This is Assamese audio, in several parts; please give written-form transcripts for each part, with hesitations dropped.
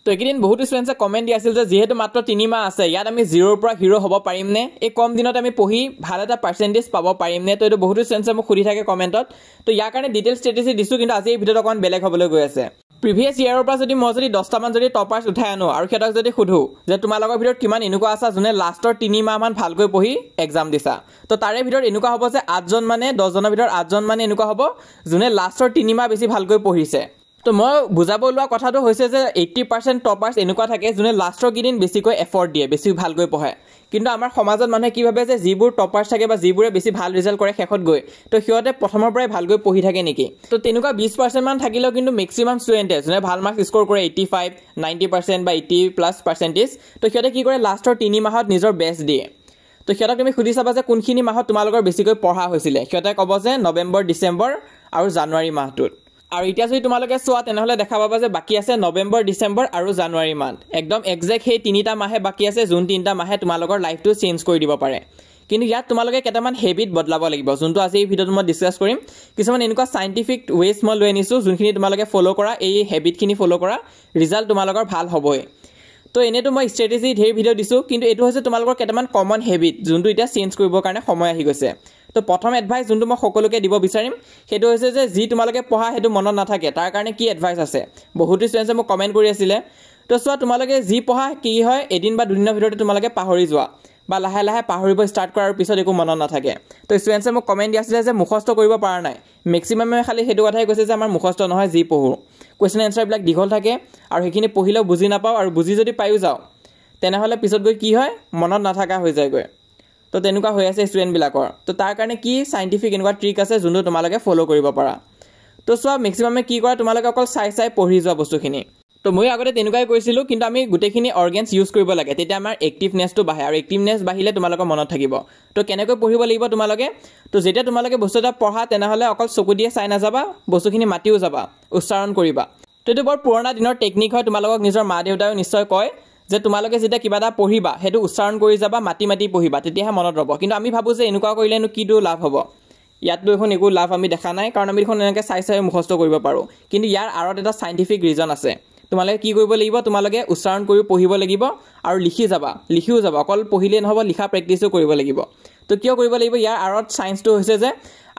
তো এইকেইদিন বহুত ষ্টুডেণ্টছে কমেণ্ট দি আছিল যে যিহেতু মাত্ৰ 3 মাহ আছে ইয়াত আমি 0ৰ পৰা হিৰো হ'ব পাৰিমনে, এই কম দিনত আমি পঢ়ি ভাল এটা পাৰ্চেণ্টেজ পাব পাৰিমনে। তো এইটো বহুত ষ্টুডেণ্টছে মোক সুধি থাকে কমেণ্টত। তো ইয়াৰ কাৰণে ডিটেইল ষ্ট্ৰেটেজি দিছোঁ, কিন্তু আজি এই ভিডিঅ'টো অকণমান বেলেগ হ'বলৈ গৈ আছে। প্ৰিভিয়াছ ইয়াৰৰ পৰা যদি মই যদি 10টামান যদি টপাৰ্ছ উঠাই আনো আৰু সিহঁতক যদি সোধোঁ যে তোমালোকৰ ভিতৰত কিমান এনেকুৱা আছা যোনে লাষ্টৰ 3 মাহমান ভালকৈ পঢ়ি এক্সাম দিছা, তো তাৰে ভিতৰত এনেকুৱা হ'ব যে 8জন মানে 10জনৰ ভিতৰত 8জন মানে এনেকুৱা হ'ব যোনে লাষ্টৰ 3 মাহ বেছি ভালকৈ পঢ়িছে। তো মই বুজাব লোৱা কথাটো হৈছে যে 80% টপাৰ্ছ এনেকুৱা থাকে যোনে লাষ্টৰ কেইদিন বেছিকৈ এফৰ্ট দিয়ে, বেছি ভালকৈ পঢ়ে। কিন্তু আমাৰ সমাজত মানুহে কি ভাবে যে যিবোৰ টপাৰ্ছ থাকে বা যিবোৰে বেছি ভাল ৰিজাল্ট কৰে শেষত গৈ, তো সিহঁতে প্ৰথমৰ পৰাই ভালকৈ পঢ়ি থাকে নেকি। তো তেনেকুৱা 20% মান থাকিলেও কিন্তু মেক্সিমাম ষ্টুডেণ্টে যোনে ভাল মাৰ্কছ স্ক'ৰ কৰে 85, 90% বা 80+% তো সিহঁতে কি কৰে লাষ্টৰ 3 মাহত নিজৰ বেষ্ট দিয়ে। তো সিহঁতক তুমি সুধি চাবা যে কোনখিনি মাহত তোমালোকৰ বেছিকৈ পঢ়া হৈছিলে, সিহঁতে ক'ব যে নৱেম্বৰ, ডিচেম্বৰ আৰু জানুৱাৰী মাহটোত। আৰু এতিয়া যদি তোমালোকে চোৱা তেনেহ'লে দেখা পাবা যে বাকী আছে নৱেম্বৰ, ডিচেম্বৰ আৰু জানুৱাৰী মান্থ। একদম একজেক্ট সেই 3টা মাহে বাকী আছে, যোন 3টা মাহে তোমালোকৰ লাইফটো চেঞ্জ কৰি দিব পাৰে। কিন্তু ইয়াত তোমালোকে কেইটামান হেবিট বদলাব লাগিব, যোনটো আজি এই ভিডিঅ'টো মই ডিছকাছ কৰিম। কিছুমান এনেকুৱা চাইণ্টিফিক ৱেজ মই লৈ আনিছোঁ, যোনখিনি তোমালোকে ফ'ল' কৰা, এই হেবিটখিনি ফ'ল' কৰা, ৰিজাল্ট তোমালোকৰ ভাল হ'বই। তো এনেইতো মই ষ্ট্ৰেটেজি ধেৰ ভিডিঅ' দিছোঁ, কিন্তু এইটো হৈছে তোমালোকৰ কেইটামান কমন হেবিট, যোনটো এতিয়া চেঞ্জ কৰিবৰ কাৰণে সময় আহি গৈছে। তো প্ৰথম এডভাইচ যোনটো মই সকলোকে দিব বিচাৰিম সেইটো হৈছে যে যি তোমালোকে পঢ়া সেইটো মনত নাথাকে, তাৰ কাৰণে কি এডভাইচ আছে। বহুতো ষ্টুডেণ্টছে মোক কমেণ্ট কৰি আছিলে। তো চোৱা তোমালোকে যি পঢ়া কি হয় এদিন বা দুদিনৰ ভিতৰতে তোমালোকে পাহৰি যোৱা বা লাহে লাহে পাহৰিব ষ্টাৰ্ট কৰাৰ পিছত একো মনত নাথাকে। তো ষ্টুডেণ্টছে মোক কমেণ্ট দি আছিলে যে মুখস্থ কৰিব পৰা নাই। মেক্সিমামে খালি সেইটো কথাই কৈছে যে আমাৰ মুখস্থ নহয় যি পঢ়োঁ। কুৱেশ্যন এনচাৰবিলাক দীঘল থাকে আৰু সেইখিনি পঢ়িলেও বুজি নাপাওঁ, আৰু বুজি যদি পায়ো যাওঁ তেনেহ'লে পিছত গৈ কি হয় মনত নাথাকা হৈ যায়গৈ। তো তেনেকুৱা হৈ আছে ষ্টুডেণ্টবিলাকৰ। তো তাৰ কাৰণে কি চাইণ্টিফিক এনেকুৱা ট্ৰিক আছে যোনটো তোমালোকে ফ'ল' কৰিব পাৰা। তো চোৱা মেক্সিমামে কি কৰে তোমালোকে অকল চাই পঢ়ি যোৱা বস্তুখিনি। তো মই আগতে তেনেকুৱাই কৰিছিলোঁ, কিন্তু আমি গোটেইখিনি অৰ্গেনছ ইউজ কৰিব লাগে, তেতিয়া আমাৰ এক্টিভনেছটো বাঢ়ে, আৰু এক্টিভনেছ বাঢ়িলে তোমালোকৰ মনত থাকিব। তো কেনেকৈ পঢ়িব লাগিব তোমালোকে, তো যেতিয়া তোমালোকে বস্তু এটা পঢ়া তেনেহ'লে অকল চকু দিয়ে চাই নাযাবা, বস্তুখিনি মাতিও যাবা, উচ্চাৰণ কৰিবা। তো এইটো বৰ পুৰণা দিনৰ টেকনিক হয়, তোমালোকক নিজৰ মা দেউতায়েও নিশ্চয় কয় যে তোমালোকে যেতিয়া কিবা এটা পঢ়িবা সেইটো উচ্চাৰণ কৰি যাবা, মাতি পঢ়িবা, তেতিয়াহে মনত ৰ'ব। কিন্তু আমি ভাবোঁ যে এনেকুৱা কৰিলেনো কিটো লাভ হ'ব, ইয়াততো এখন একো লাভ আমি দেখা নাই, কাৰণ আমি এখন এনেকৈ চাই মুখস্থ কৰিব পাৰোঁ। কিন্তু ইয়াৰ আঁৰত এটা চাইণ্টিফিক ৰিজন আছে। তোমালোকে কি কৰিব লাগিব, তোমালোকে উচ্চাৰণ কৰি পঢ়িব লাগিব আৰু লিখিও যাবা। অকল পঢ়িলেই নহ'ব, লিখা প্ৰেক্টিছো কৰিব লাগিব। তো কিয় কৰিব লাগিব, ইয়াৰ আঁৰত চায়েন্সটো হৈছে যে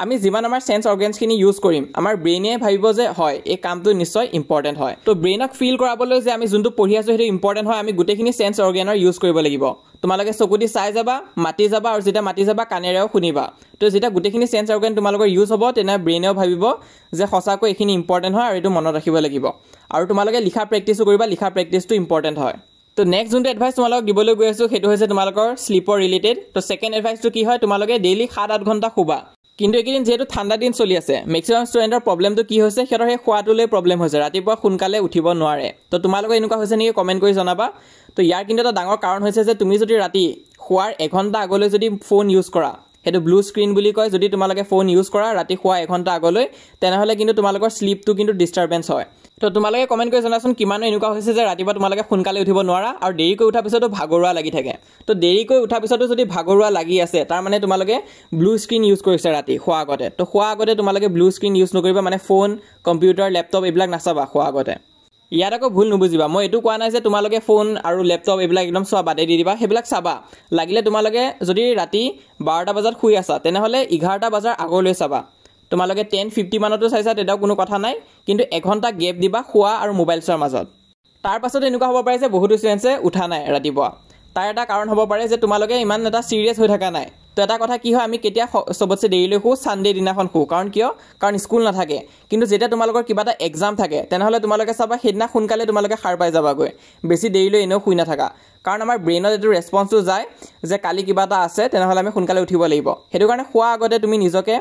আমি যিমান আমাৰ চেন্স অৰ্গেনছখিনি ইউজ কৰিম আমাৰ ব্ৰেইনে ভাবিব যে হয় এই কামটো নিশ্চয় ইম্পৰ্টেণ্ট হয়। তো ব্ৰেইনক ফিল কৰাবলৈ যে আমি যোনটো পঢ়ি আছোঁ সেইটো ইম্পৰ্টেণ্ট হয়, আমি গোটেইখিনি চেন্স অৰ্গেনৰ ইউজ কৰিব লাগিব। তোমালোকে চকু দি চাই যাবা, মাতি যাবা, আৰু যেতিয়া মাতি যাবা কাণেৰেও শুনিবা। তো যেতিয়া গোটেইখিনি চেন্স অৰ্গেন তোমালোকৰ ইউজ হ'ব তেনেহ'লে ব্ৰেইনেও ভাবিব যে সঁচাকৈ এইখিনি ইম্পৰ্টেণ্ট হয় আৰু এইটো মনত ৰাখিব লাগিব। আৰু তোমালোকে লিখা প্ৰেক্টিছো কৰিবা, লিখা প্ৰেক্টিছটো ইম্পৰ্টেণ্ট হয়। তো নেক্সট যোনটো এডভাইচ তোমালোকক দিবলৈ গৈ আছোঁ সেইটো হৈছে তোমালোকৰ শ্লিপৰ ৰিলেটেড। তো ছেকেণ্ড এডভাইচটো কি হয়, তোমালোকে ডেইলি 7-8 ঘণ্টা শুবা। কিন্তু এইকেইদিন যিহেতু ঠাণ্ডা দিন চলি আছে, মেক্সিমাম ষ্টুডেণ্টৰ প্ৰব্লেমটো কি হৈছে, সিহঁতৰ সেই খোৱাটোলৈ প্ৰব্লেম হৈছে, ৰাতিপুৱা সোনকালে উঠিব নোৱাৰে। তো তোমালোকৰ এনেকুৱা হৈছে নেকি কমেণ্ট কৰি জনাবা। তো ইয়াৰ কিন্তু এটা ডাঙৰ কাৰণ হৈছে যে তুমি যদি ৰাতি শোৱাৰ 1 ঘণ্টা আগলৈ যদি ফোন ইউজ কৰা, সেইটো ব্লু স্ক্ৰীন বুলি কয়, যদি তোমালোকে ফোন ইউজ কৰা ৰাতি শোৱা 1 ঘণ্টা আগলৈ, তেনেহ'লে কিন্তু তোমালোকৰ শ্লিপটো কিন্তু ডিষ্টাৰ্বেঞ্চ হয়। তো তোমালোকে কমেণ্ট কৰি জনাচোন কিমানো এনেকুৱা হৈছে যে ৰাতিপুৱা তোমালোকে সোনকালে উঠিব নোৱাৰা আৰু দেৰিকৈ উঠাৰ পিছতো ভাগৰুৱা লাগি থাকে। তো দেৰিকৈ উঠাৰ পিছতো যদি ভাগৰুৱা লাগি আছে তাৰমানে তোমালোকে ব্লু স্ক্ৰীন ইউজ কৰিছে ৰাতি শোৱাৰ আগতে। তো শোৱাৰ আগতে তোমালোকে ব্লু স্ক্ৰীন ইউজ নকৰিবা, মানে ফোন, কম্পিউটাৰ, লেপটপ এইবিলাক নাচাবা শোৱাৰ আগতে। ইয়াত আকৌ ভুল নুবুজিবা, মই এইটো কোৱা নাই যে তোমালোকে ফোন আৰু লেপটপ এইবিলাক একদম চোৱা বাদেই দি দিবা, সেইবিলাক চাবা। লাগিলে তোমালোকে যদি ৰাতি 12টা বজাত শুই আছা তেনেহ'লে 11টা বজাৰ আগলৈ চাবা। তোমালোকে 10:50 মানতো চাইছা তেতিয়াও কোনো কথা নাই, কিন্তু 1 ঘণ্টা গেপ দিবা শোৱা আৰু মোবাইল চোৱাৰ মাজত। তাৰ পাছত এনেকুৱা হ'ব পাৰে যে বহুতো ষ্টুডেণ্টছে উঠা নাই ৰাতিপুৱা। তাৰ এটা কাৰণ হ'ব পাৰে যে তোমালোকে ইমান এটা চিৰিয়াছ হৈ থকা নাই। তো এটা কথা কি হয়, আমি কেতিয়া চবতছে দেৰিলৈ শুওঁ, ছানডে দিনাখন শুওঁ। কাৰণ স্কুল নাথাকে। কিন্তু যেতিয়া তোমালোকৰ কিবা এটা এক্সাম থাকে তেনেহ'লে তোমালোকে চাবা সেইদিনা সোনকালে তোমালোকে সাৰ পাই যাবাগৈ, বেছি দেৰিলৈ এনেও শুই নাথাকা। কাৰণ আমাৰ ব্ৰেইনত এইটো ৰেছপন্সটো যায় যে কালি কিবা এটা আছে তেনেহ'লে আমি সোনকালে উঠিব লাগিব। সেইটো কাৰণে শোৱাৰ আগতে তুমি নিজকে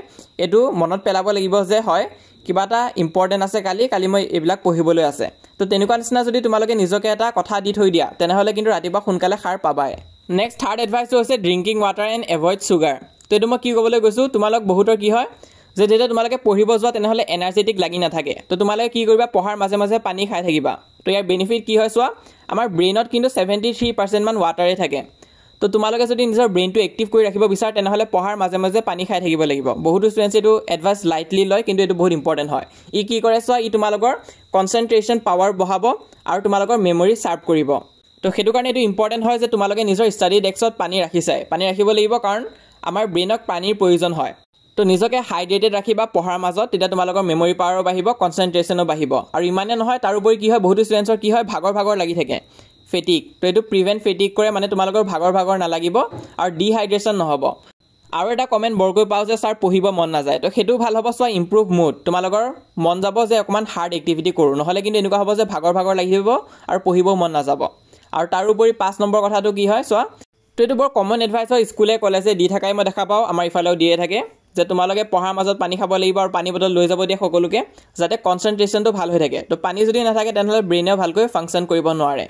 এইটো মনত পেলাব লাগিব যে হয় কিবা এটা ইম্পৰ্টেণ্ট আছে, কালি মই এইবিলাক পঢ়িবলৈ আছে। তো তেনেকুৱা নিচিনা যদি তোমালোকে নিজকে এটা কথা দি থৈ দিয়া তেনেহ'লে কিন্তু ৰাতিপুৱা সোনকালে সাৰ পাবাই। নেক্সট থাৰ্ড এডভাইচটো হৈছে drinking water and avoid sugar. তো এইটো মই কি ক'বলৈ গৈছোঁ, তোমালোক বহুতৰ কি হয় যে যেতিয়া তোমালোকে পঢ়িব যোৱা তেনেহ'লে এনাৰ্জেটিক লাগি নাথাকে। তো তোমালোকে কি কৰিবা, পঢ়াৰ মাজে মাজে পানী খাই থাকিবা। তো ইয়াৰ বেনিফিট কি হয় চোৱা, আমাৰ ব্ৰেইনত কিন্তু 73% মান ৱাটাৰে থাকে। তো তোমালোকে যদি নিজৰ ব্ৰেইনটো এক্টিভ কৰি ৰাখিব বিচাৰ তেনেহ'লে পঢ়াৰ মাজে মাজে পানী খাই থাকিব লাগিব বহুতো ষ্টুডেণ্টছে এইটো এডভাইচ লাইটলি লয় কিন্তু এইটো বহুত ইম্পৰ্টেণ্ট হয় ই কি কৰে চোৱা ই তোমালোকৰ কনচেনট্ৰেশ্যন পাৱাৰ বঢ়াব আৰু তোমালোকৰ মেমৰি শাৰ্প কৰিব তো সেইটো কাৰণে এইটো ইম্পৰ্টেণ্ট হয় যে তোমালোকে নিজৰ ষ্টাডি ডেস্কত পানী ৰাখিছাই পানী ৰাখিব লাগিব কাৰণ আমাৰ ব্ৰেইনক পানীৰ প্ৰয়োজন হয় তো নিজকে হাইড্ৰেটেড ৰাখিবা পঢ়াৰ মাজত তেতিয়া তোমালোকৰ মেমৰি পাৱাৰো বাঢ়িব কনচেনট্ৰেশ্যনো বাঢ়িব আৰু ইমানে নহয় তাৰোপৰি কি হয় বহুতো ষ্টুডেণ্টছৰ কি হয় ভাগৰ লাগি থাকে ফেটিক তো এইটো প্ৰিভেণ্ট ফেটিক কৰে মানে তোমালোকৰ ভাগৰ নালাগিব আৰু ডিহাইড্ৰেশ্যন নহ'ব আৰু এটা কমেণ্ট বৰকৈ পাওঁ যে ছাৰ পঢ়িব মন নাযায় তো সেইটো ভাল হ'ব চোৱা ইম্প্ৰুভ মুড তোমালোকৰ মন যাব যে অকণমান হাৰ্ড এক্টিভিটি কৰোঁ নহ'লে কিন্তু এনেকুৱা হ'ব যে ভাগৰ লাগিব আৰু পঢ়িব মন নাযাব আৰু তাৰোপৰি 5 নম্বৰ কথাটো কি হয় চোৱা তো এইটো বৰ কমন এডভাইচ হয় স্কুলে কলেজে দি থাকাই মই দেখা পাওঁ আমাৰ ইফালেও দিয়ে থাকে যে তোমালোকে পঢ়াৰ মাজত পানী খাব লাগিব আৰু পানী বটল লৈ যাব দিয়ে সকলোকে যাতে কনচেনট্ৰেশ্যনটো ভাল হৈ থাকে তো পানী যদি নাথাকে তেনেহ'লে ব্ৰেইনেও ভালকৈ ফাংচন কৰিব নোৱাৰে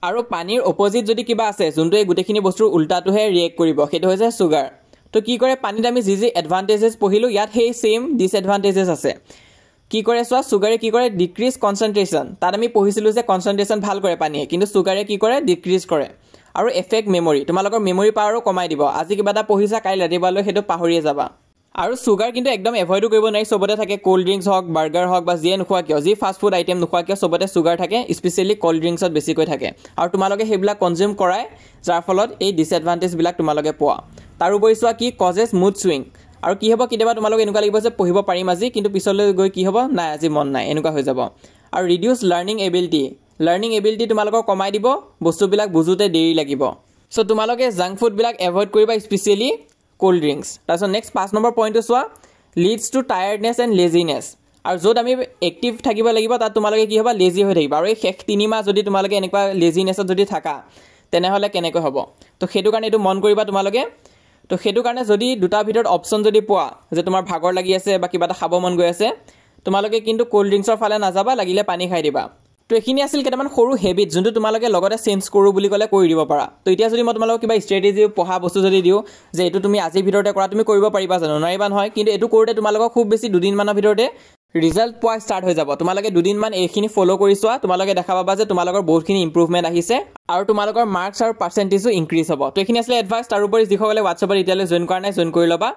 আৰু পানীৰ অপজিট যদি কিবা আছে যোনটো এই গোটেইখিনি বস্তুৰ উল্টাটোহে ৰিয়েক্ট কৰিব সেইটো হৈছে চুগাৰ তো কি কৰে পানীত আমি যি এডভান্টেজেছ পঢ়িলোঁ ইয়াত সেই সেম ডিসএডভান্টেজেছ আছে কি কৰে চোৱা চুগাৰে কি কৰে ডিক্ৰিজ কনচেনট্ৰেশ্যন তাত আমি পঢ়িছিলোঁ যে কনচেনট্ৰেশ্যন ভাল কৰে পানীয়ে কিন্তু চুগাৰে কি কৰে ডিক্ৰিজ কৰে আৰু এফেক্ট মেমৰি তোমালোকৰ মেমৰি পাৱাৰো কমাই দিব আজি কিবা এটা পঢ়িছা কাইলৈ ৰাতিপুৱালৈ সেইটো পাহৰিয়ে যাবা আৰু চুগাৰ কিন্তু একদম এভইডো কৰিব নোৱাৰি চবতে থাকে কোল্ড ড্ৰিংকছ হওক বাৰ্গাৰ হওক বা যিয়ে নোখোৱা কিয় যি ফাষ্ট ফুড আইটেম নোখোৱা কিয় চবতে চুগাৰ থাকে স্পেচিয়েলি কোল্ড ড্ৰিংকছত বেছিকৈ থাকে আৰু তোমালোকে সেইবিলাক কনজিউম কৰাই যাৰ ফলত এই ডিসএডভান্টেজবিলাক তোমালোকে পোৱা তাৰোপৰি চোৱা কি কজেছ মুড ছুইং আৰু কি হ'ব কেতিয়াবা তোমালোকে এনেকুৱা লাগিব যে পঢ়িব পাৰিম আজি কিন্তু পিছলৈ গৈ কি হ'ব নাই আজি মন নাই এনেকুৱা হৈ যাব আৰু ৰিডিউচ লাৰ্নিং এবিলিটি তোমালোকৰ কমাই দিব বস্তুবিলাক বুজোতে দেৰি লাগিব সো তোমালোকে জাংক ফুডবিলাক এভইড কৰিবা স্পেচিয়েলি কোল্ড ড্ৰিংকছ তাৰপিছত নেক্সট 5 নম্বৰ পইণ্টটো চোৱা leads to tiredness and laziness আৰু য'ত আমি এক্টিভ থাকিব লাগিব তাত তোমালোকে কি হ'ব লেজি হৈ থাকিবা আৰু এই শেষ 3 মাহ যদি তোমালোকে এনেকুৱা লেজিনেছত যদি থাকা তেনেহ'লে কেনেকৈ হ'ব তো সেইটো কাৰণে এইটো মন কৰিবা তোমালোকে তো সেইটো কাৰণে যদি দুটা ভিতৰত অপশ্যন যদি পোৱা যে তোমাৰ ভাগৰ লাগি আছে বা কিবা এটা খাব মন গৈ আছে তোমালোকে কিন্তু কোল্ড ড্ৰিংকছৰ ফালে নাযাবা লাগিলে পানী খাই দিবা তো এইখিনি আছিল কেইটামান সৰু হেবিট যোনটো তোমালোকে লগতে চেঞ্জ কৰোঁ বুলি ক'লে কৰি দিব পাৰা তো এতিয়া যদি মই তোমালোকক কিবা ষ্ট্ৰেটেজি পঢ়া বস্তু যদি দিওঁ যে এইটো তুমি আজিৰ ভিতৰতে কৰা তুমি কৰিব পাৰিবা জানো নোৱাৰিবা নহয় কিন্তু এইটো কৰোঁতে তোমালোকক খুব বেছি 2 দিনমানৰ ভিতৰতে ৰিজাল্ট পোৱা ষ্টাৰ্ট হৈ যাব তোমালোকে 2 দিনমান এইখিনি ফ'ল' কৰি চোৱা তোমালোকে দেখা পাবা যে তোমালোকৰ বহুতখিনি ইম্প্ৰুভমেণ্ট আহিছে আৰু তোমালোকৰ মাৰ্কছ আৰু পাৰ্চেণ্টেজো ইনক্ৰিজ হ'ব তো এইখিনি আছিলে এডভাইচ তাৰোপৰি যিসকলে হোৱাটছএপত এতিয়ালৈ জইন কৰা নাই জইন কৰি ল'বা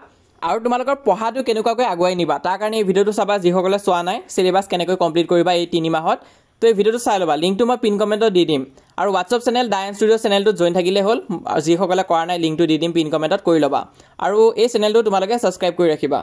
আৰু তোমালোকৰ পঢ়াটো কেনেকুৱাকৈ আগুৱাই নিবা তাৰ কাৰণে এই ভিডিঅ'টো চাবা যিসকলে চোৱা নাই চিলেবাছ কেনেকৈ কমপ্লিট কৰিবা এই 3 মাহত তো এই ভিডিঅ'টো চাই ল'বা লিংকটো মই পিন কমেণ্টত দি দিম আৰু হোৱাটছএপ চেনেল ডায়ান ষ্টুডিঅ' চেনেলটোত জইন থাকিলে হ'ল যিসকলে কৰা নাই লিংকটো দি দিম পিন কমেণ্টত কৰি ল'বা আৰু এই চেনেলটো তোমালোকে ছাবস্ক্ৰাইব কৰি ৰাখিবা